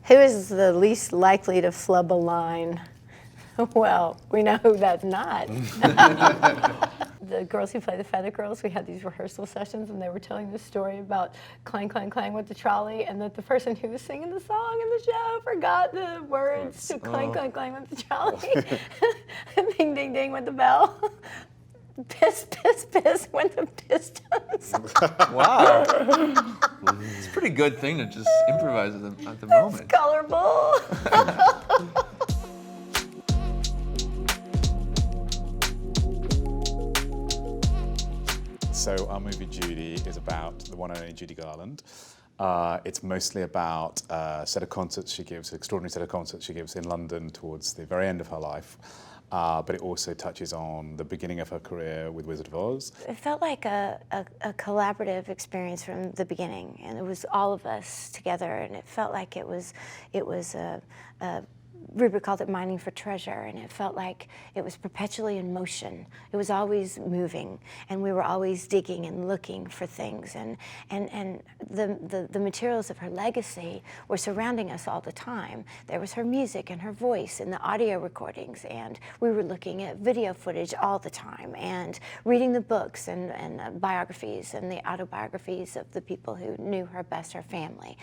Who is the least likely to flub a line? Well, we know who that's not. The girls who play the Feather Girls, we had these rehearsal sessions and they were telling this story about clang, clang, clang with the trolley, and that the person who was singing the song in the show forgot the words to clang, clang, clang with the trolley. Ding, ding, ding with the bell. Piss, piss, piss went the Pistons. Wow. It's a pretty good thing to just improvise at the moment. It's colorful. So our movie Judy is about the one and only Judy Garland. It's mostly about a set of concerts she gives, an extraordinary set of concerts she gives in London towards the very end of her life. But it also touches on the beginning of her career with Wizard of Oz. It felt like a collaborative experience from the beginning, and it was all of us together, and it felt like it was Rupert called it mining for treasure, and it felt like it was perpetually in motion. It was always moving, and we were always digging and looking for things, and the materials of her legacy were surrounding us all the time. There was her music and her voice and the audio recordings, and we were looking at video footage all the time and reading the books and biographies and the autobiographies of the people who knew her best, her family.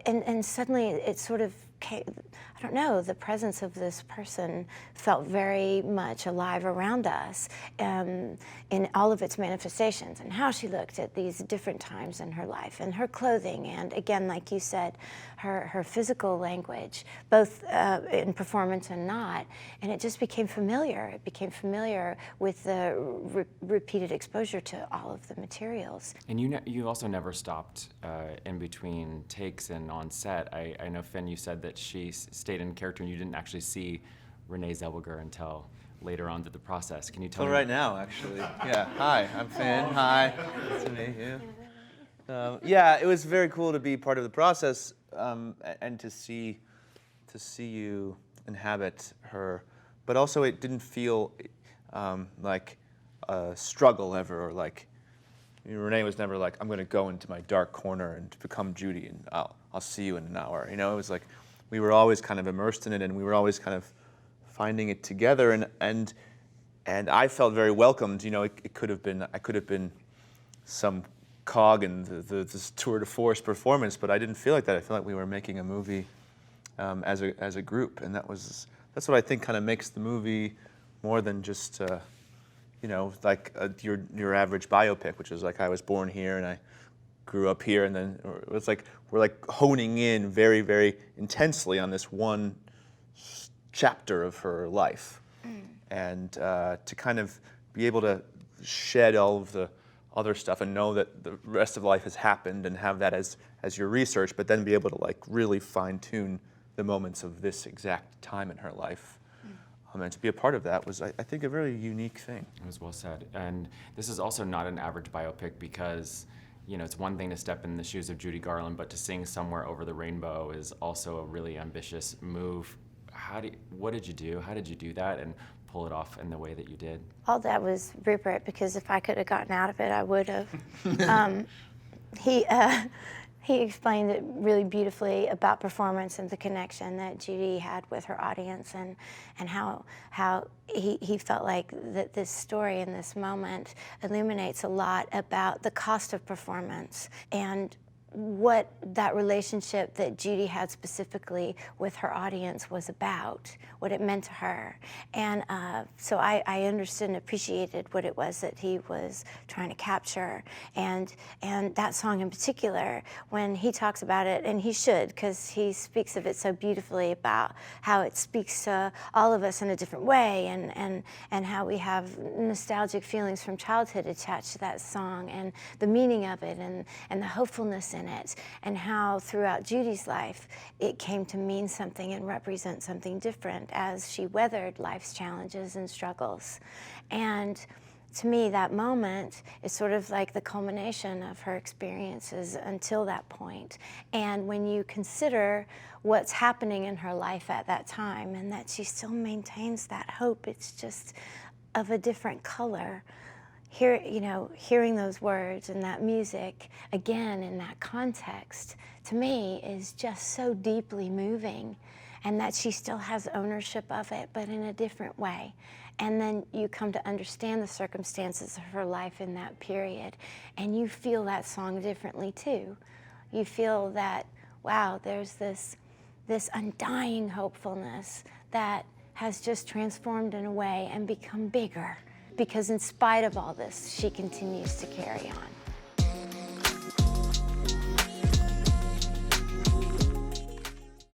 And suddenly it sort of came, I don't know, the presence of this person felt very much alive around us in all of its manifestations, and how she looked at these different times in her life, and her clothing, and again, like you said, her physical language, both in performance and not, and it just became familiar. It became familiar with the repeated exposure to all of the materials. And you also never stopped in between takes and on set. I know, Finn, you said that she stayed in character and you didn't actually see Rene Zellweger until later on through the process. Can you tell me? Right now, actually. Yeah. Hi, I'm Finn. Hi. Nice to meet you. Yeah, it was very cool to be part of the process and to see you inhabit her, but also it didn't feel like a struggle ever, or like Rene was never like, I'm going to go into my dark corner and become Judy, and I'll see you in an hour. You know, it was like we were always kind of immersed in it, and we were always kind of finding it together, and I felt very welcomed. You know, I could have been some cog in this tour de force performance, but I didn't feel like that. I felt like we were making a movie as a group, and that's what I think kind of makes the movie more than just like your average biopic, which is like I was born here and I grew up here, and then it's like we're like honing in very, very intensely on this one chapter of her life, and to kind of be able to shed all of the other stuff and know that the rest of life has happened and have that as your research, but then be able to like really fine tune the moments of this exact time in her life. And to be a part of that was, I think, a very unique thing. It was well said. And this is also not an average biopic because, you know, it's one thing to step in the shoes of Judy Garland, but to sing Somewhere Over the Rainbow is also a really ambitious move. What did you do? How did you do that and pull it off in the way that you did? All that was Rupert, because if I could have gotten out of it, I would have. He explained it really beautifully about performance and the connection that Judy had with her audience, and how he felt like that this story and this moment illuminates a lot about the cost of performance and what that relationship that Judy had specifically with her audience was about, what it meant to her. And so I understood and appreciated what it was that he was trying to capture. And that song in particular, when he talks about it, and he should, because he speaks of it so beautifully about how it speaks to all of us in a different way, and how we have nostalgic feelings from childhood attached to that song, and the meaning of it, and the hopefulness in it, and how throughout Judy's life it came to mean something and represent something different as she weathered life's challenges and struggles. And to me, that moment is sort of like the culmination of her experiences until that point. And when you consider what's happening in her life at that time, and that she still maintains that hope, it's just of a different color. hearing those words and that music again in that context, to me, is just so deeply moving, and that she still has ownership of it, but in a different way. And then you come to understand the circumstances of her life in that period, and you feel that song differently too. You feel that, wow, there's this undying hopefulness that has just transformed in a way and become bigger, because in spite of all this, she continues to carry on.